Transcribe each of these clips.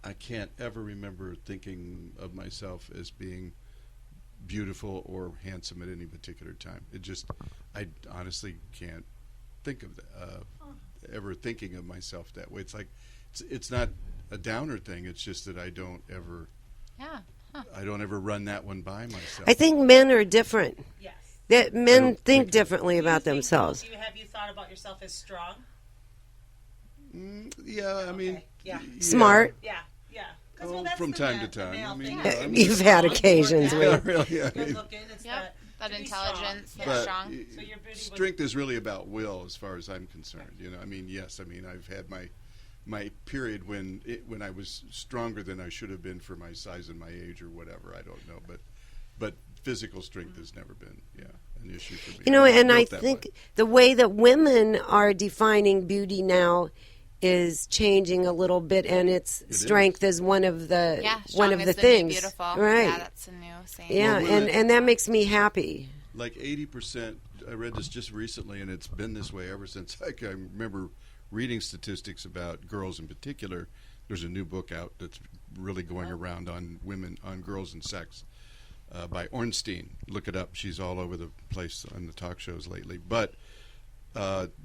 I can't ever remember thinking of myself as being beautiful or handsome at any particular time. I honestly can't think of ever thinking of myself that way. It's like it's not a downer thing. It's just that I don't ever run that one by myself. I think men are different. Yes. That men think differently about themselves. Have you thought about yourself as strong? Yeah, I mean, yeah. Smart. Yeah. From time to time. I mean, You've had occasions where really. Good looking. It's that intelligence, but strong. So your beauty strength is really about will, as far as I'm concerned. I mean, yes. I mean, I've had my period when I was stronger than I should have been for my size and my age or whatever. I don't know, but physical strength has never been an issue for me. And I think the way that women are defining beauty now is changing a little bit, and strength is one of the things. Beautiful. Right. Yeah, that's a new saying. Yeah, and that makes me happy. Like 80%. I read this just recently, and it's been this way ever since I remember reading statistics about girls in particular. There's a new book out that's really going around on women, on girls and sex, by Ornstein. Look it up. She's all over the place on the talk shows lately. But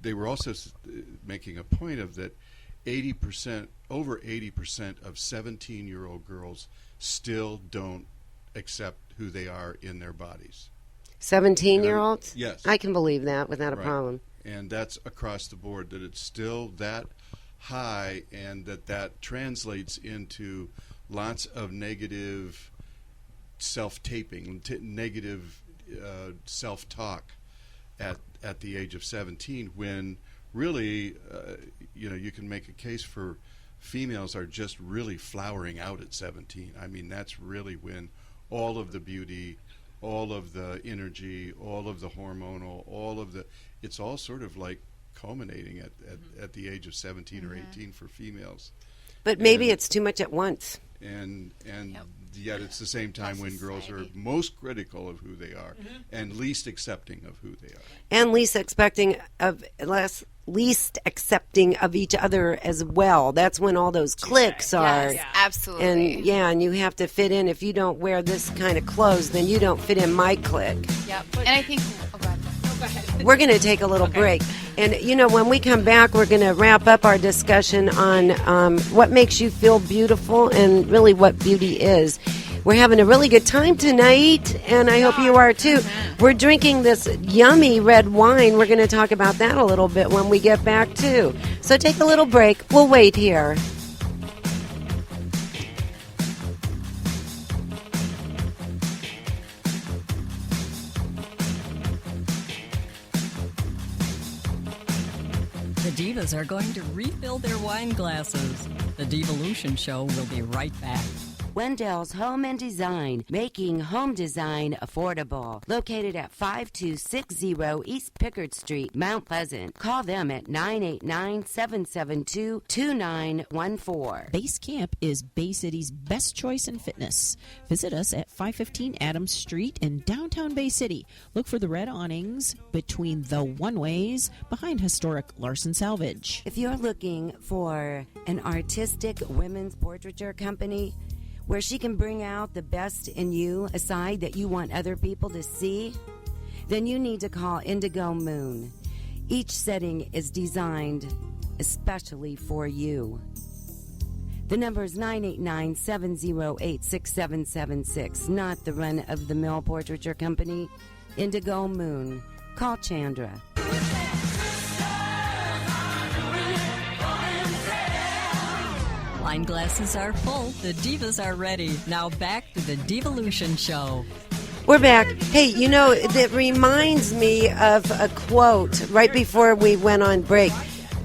they were also making a point of that over 80% of 17-year-old girls still don't accept who they are in their bodies. 17-year-olds? Yes. I can believe that without a Right. problem. And that's across the board, that it's still that high, and that translates into lots of negative self-taping, negative self-talk at the age of 17, when really, you can make a case for females are just really flowering out at 17. I mean, that's really when all of the beauty, all of the energy, all of the hormonal, it's all sort of like culminating at the age of 17 or 18 for females. But maybe it's too much at once. And yet it's the same time when girls are most critical of who they are and least accepting of who they are. And least accepting of each other as well. That's when all those cliques are. Yes, absolutely. And you have to fit in. If you don't wear this kind of clothes, then you don't fit in my clique. Yep. And I think go ahead. We're going to take a little break. And, when we come back, we're going to wrap up our discussion on what makes you feel beautiful and really what beauty is. We're having a really good time tonight, and I hope you are too. We're drinking this yummy red wine. We're going to talk about that a little bit when we get back, too. So take a little break. We'll wait here. The Divas are going to refill their wine glasses. The Divalution show will be right back. Wendell's Home and Design, making home design affordable. Located at 5260 East Pickard Street, Mount Pleasant. Call them at 989-772-2914. Base Camp is Bay City's best choice in fitness. Visit us at 515 Adams Street in downtown Bay City. Look for the red awnings between the one-ways behind historic Larson Salvage. If you're looking for an artistic women's portraiture company where she can bring out the best in you, a side that you want other people to see, then you need to call Indigo Moon. Each setting is designed especially for you. The number is 989-708-6776, not the run-of-the-mill portraiture company. Indigo Moon. Call Chandra. Wine glasses are full. The Divas are ready. Now back to the Divalution show. We're back. Hey, that reminds me of a quote right before we went on break.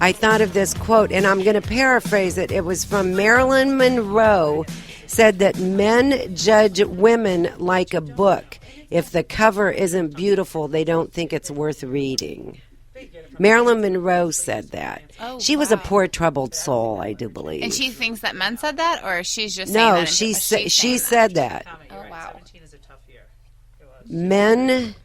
I thought of this quote, and I'm going to paraphrase it. It was from Marilyn Monroe, said that men judge women like a book. If the cover isn't beautiful, they don't think it's worth reading. Marilyn Monroe said that. Oh, she was a poor, troubled soul, I do believe. And she thinks that men said that, or she's just saying that? No, she said that. Oh, wow. 17 is a tough year. It was. Men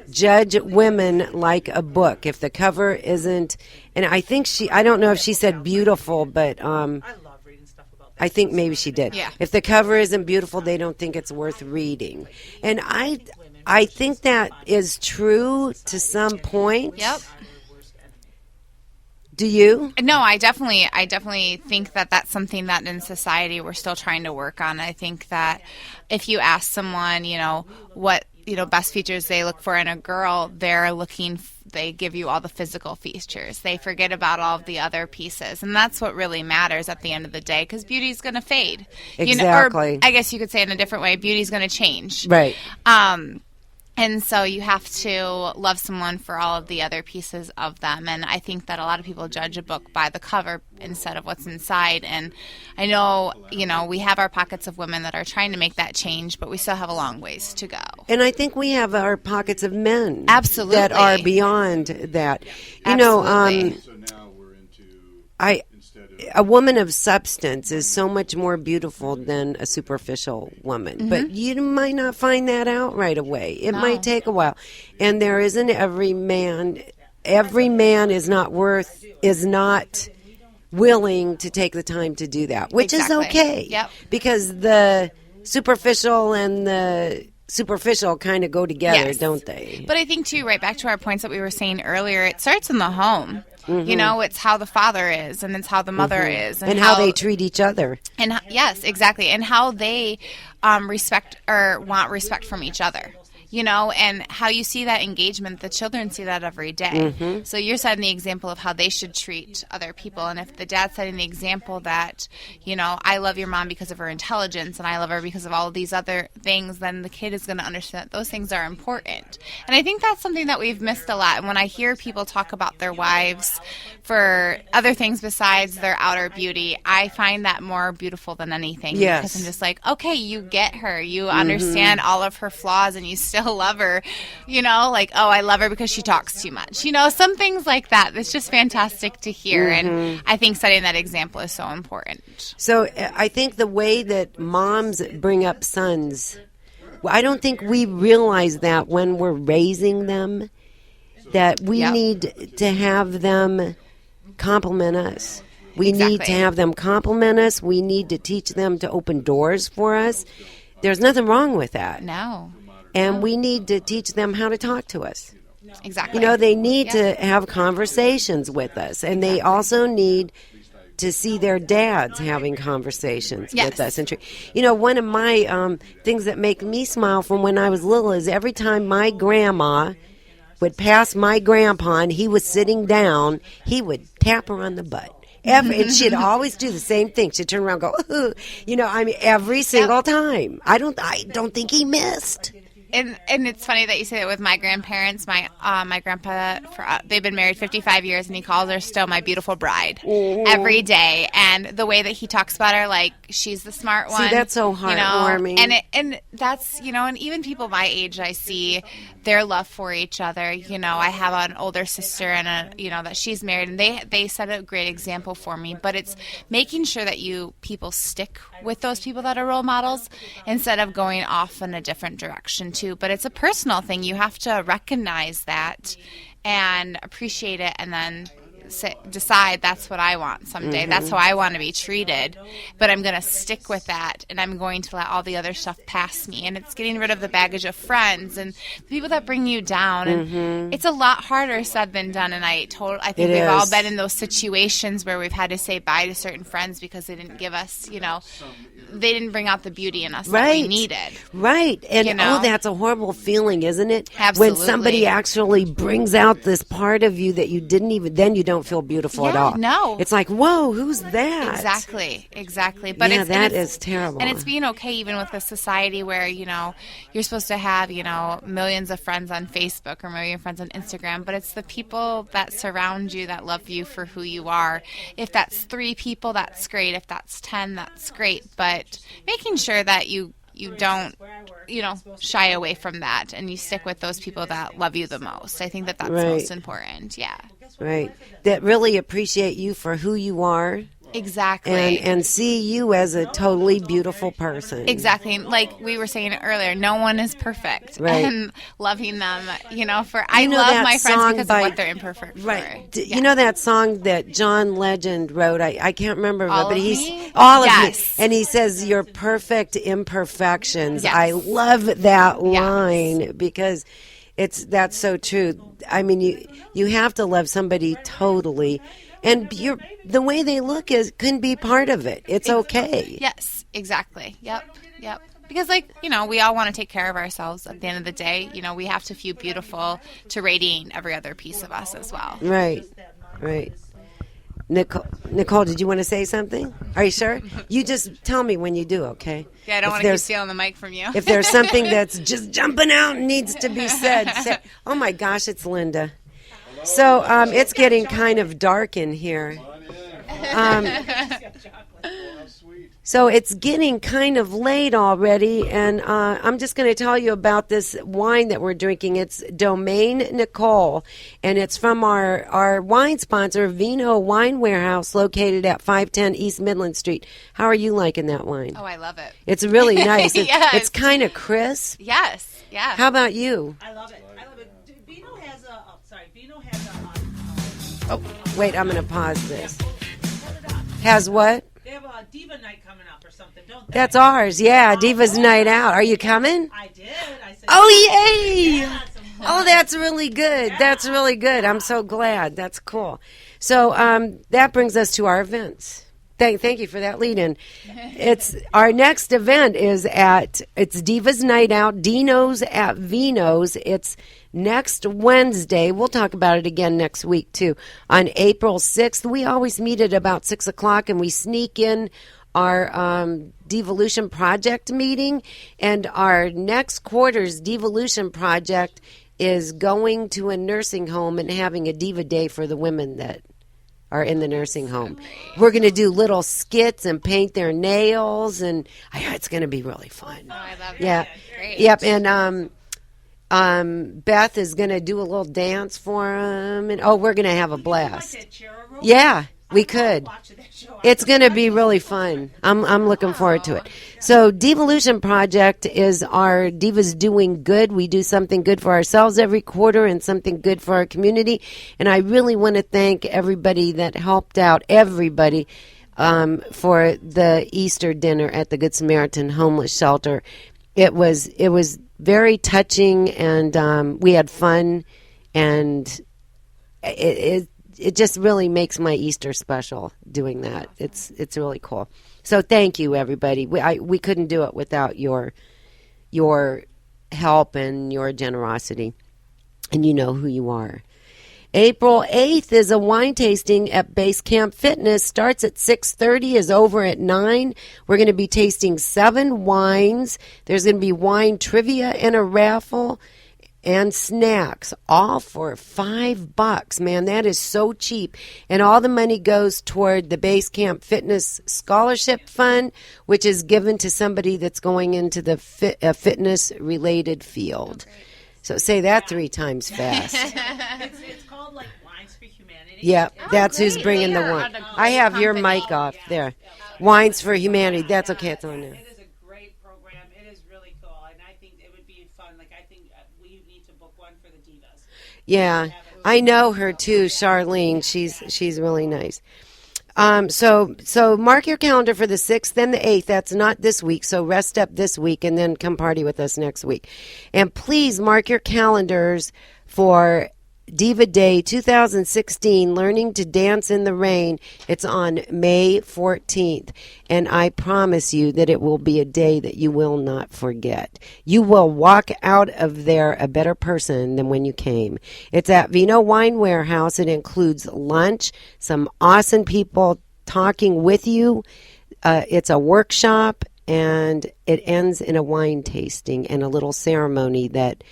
judge women like a book. If the cover isn't, and I think I don't know if she said beautiful, but I love reading stuff about I think maybe she did. Yeah. If the cover isn't beautiful, they don't think it's worth reading. And I think that is true to some point. Yep. Do you? No, I definitely think that that's something that in society we're still trying to work on. I think that if you ask someone, what, best features they look for in a girl, they give you all the physical features. They forget about all of the other pieces. And that's what really matters at the end of the day, because beauty's going to fade. Exactly. Or I guess you could say in a different way, beauty's going to change. Right. And so you have to love someone for all of the other pieces of them. And I think that a lot of people judge a book by the cover instead of what's inside. And I know, we have our pockets of women that are trying to make that change, but we still have a long ways to go. And I think we have our pockets of men. Absolutely. That are beyond that. Absolutely. So now we're into A woman of substance is so much more beautiful than a superficial woman. Mm-hmm. But you might not find that out right away. It might take a while. And there isn't every man is not willing to take the time to do that, which Exactly. is okay. Yep. Because the superficial and the superficial kind of go together, Yes. don't they? But I think, too, right back to our points that we were saying earlier, it starts in the home. Mm-hmm. It's how the father is, and it's how the mother is. And how they treat each other. And yes, exactly. And how they respect or want respect from each other. And how you see that engagement, the children see that every day. Mm-hmm. So you're setting the example of how they should treat other people. And if the dad's setting the example that, I love your mom because of her intelligence and I love her because of all of these other things, then the kid is going to understand that those things are important. And I think that's something that we've missed a lot. And when I hear people talk about their wives for other things besides their outer beauty, I find that more beautiful than anything. Yes. Because I'm just like, okay, you get her. You understand all of her flaws and you still love her, I love her because she talks too much, some things like that. It's just fantastic to hear. And I think setting that example is so important. So I think the way that moms bring up sons, I don't think we realize that when we're raising them, that we Yep. need to have them compliment us. We need to Exactly. have them compliment us. We need to teach them to open doors for us. There's nothing wrong with that. No, And we need to teach them how to talk to us. exactly. They need to have conversations with us. And they also need to see their dads having conversations Yes. with us. And one of my things that make me smile from when I was little is every time my grandma would pass my grandpa and he was sitting down, he would tap her on the butt. And she'd always do the same thing. She'd turn around and go, ooh. Every single time. I don't think he missed. And it's funny that you say that with my grandparents. My grandpa, they've been married 55 years, and he calls her still my beautiful bride every day. And the way that he talks about her, like she's the smart one. See, that's so heartwarming. And that's and even people my age, I see their love for each other. I have an older sister and that she's married, and they set a great example for me. But it's making sure that people stick with those people that are role models instead of going off in a different direction too. But it's a personal thing. You have to recognize that and appreciate it, and then decide that's what I want someday. That's how I want to be treated. But I'm going to stick with that, and I'm going to let all the other stuff pass me. And it's getting rid of the baggage of friends and the people that bring you down. And it's a lot harder said than done. And I think we've all been in those situations where we've had to say bye to certain friends because they didn't give us, they didn't bring out the beauty in us that we needed. Right. And that's a horrible feeling, isn't it? Absolutely. When somebody actually brings out this part of you that you didn't even, then you don't feel beautiful at all. No. It's like, whoa, who's that? Exactly. But that is terrible. And it's being okay even with a society where, you're supposed to have, millions of friends on Facebook or a million friends on Instagram, but it's the people that surround you that love you for who you are. If that's 3 people, that's great. If that's 10, that's great. But making sure that you don't, shy away from that, and you stick with those people that love you the most. I think that's Right. most important. Yeah. Right. That really appreciate you for who you are Exactly. and see you as a totally beautiful person. Exactly. Like we were saying earlier, no one is perfect. Right. And loving them, I know love that my friends song because by- of what they're imperfect Right. for. You know that song that John Legend wrote? I can't remember, All but of he's Me? all of Yes. me, and he says your perfect imperfections. Yes. I love that line because that's so true. I mean, you have to love somebody totally, and the way they look can be part of it. It's okay. Yes, exactly. Yep. Because, we all want to take care of ourselves at the end of the day. We have to feel beautiful to radiate every other piece of us as well. Right. Nicole, did you want to say something? Are you sure? You just tell me when you do, okay? Yeah, I don't want to keep stealing the mic from you. If there's something that's just jumping out and needs to be said, say, oh my gosh, it's Linda. So it's getting kind of dark in here. So it's getting kind of late already, and I'm just going to tell you about this wine that we're drinking. It's Domaine Nicole, and it's from our wine sponsor, Vino Wine Warehouse, located at 510 East Midland Street. How are you liking that wine? Oh, I love it. It's really nice. Yes. It's kind of crisp. Yes, yeah. How about you? I love it. Vino has a. Oh, wait, I'm going to pause this. Has what? They have a diva night coming up or something, don't they? That's ours, yeah. Divas Night Out. Are you coming? I did. I said. Oh, yay! Yeah, Oh, that's really good. That's really good. I'm so glad. That's cool. So that brings us to our events. Thank you for that lead-in. It's our next event it's Divas Night Out, Dino's at Vino's. It's next Wednesday. We'll talk about it again next week, too. On April 6th, we always meet at about 6 o'clock, and we sneak in our Devolution Project meeting. And our next quarter's Devolution Project is going to a nursing home and having a Diva Day for the women that are in the nursing home. We're going to do little skits and paint their nails, and it's going to be really fun. Oh, I love Yeah. that. Great. Yep, and Beth is going to do a little dance for them, and we're going to have a blast. Yeah, we could. It's going to be really fun. I'm looking forward to it. So Devolution Project is our Divas Doing Good. We do something good for ourselves every quarter and something good for our community. And I really want to thank everybody that helped out, everybody, for the Easter dinner at the Good Samaritan Homeless Shelter. It was very touching, and we had fun, and it just really makes my Easter special doing that. It's really cool. So thank you, everybody. We couldn't do it without your help and your generosity, and you know who you are. April 8th is a wine tasting at Base Camp Fitness. Starts at 6:30, is over at 9. We're going to be tasting 7 wines. There's going to be wine trivia and a raffle and snacks, all for $5. Man, that is so cheap. And all the money goes toward the Base Camp Fitness Scholarship Fund, which is given to somebody that's going into the fitness-related field. So say that 3 times fast. It's called like Wines for Humanity. Yeah, that's who's bringing the wine. I have your mic off there. Wines for Humanity. That's okay. It's on there. It is a great program. It is really cool, and I think it would be fun. Like I think we need to book one for the divas. Yeah, I know her too, Charlene. She's really nice. So mark your calendar for the 6th and the 8th. That's not this week, so rest up this week and then come party with us next week. And please mark your calendars for Diva Day 2016, Learning to Dance in the Rain. It's on May 14th, and I promise you that it will be a day that you will not forget. You will walk out of there a better person than when you came. It's at Vino Wine Warehouse. It includes lunch, some awesome people talking with you. It's a workshop, and it ends in a wine tasting and a little ceremony that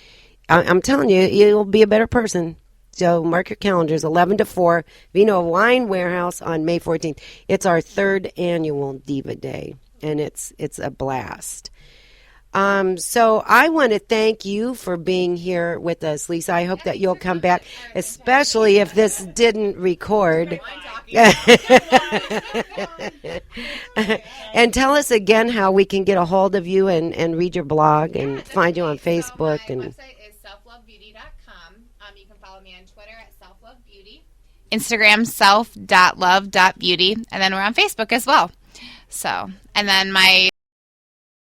I'm telling you, you'll be a better person. So mark your calendars, 11 to 4, Vino Wine Warehouse on May 14th. It's our 3rd annual Diva Day, and it's a blast. So I want to thank you for being here with us, Lisa. I hope that you'll come back, especially if this didn't record. And tell us again how we can get a hold of you and read your blog and find you on Facebook. So my And website is selflovebeauty.com. You can follow me on Twitter at selflovebeauty. Instagram, self.love.beauty. And then we're on Facebook as well. So, and then my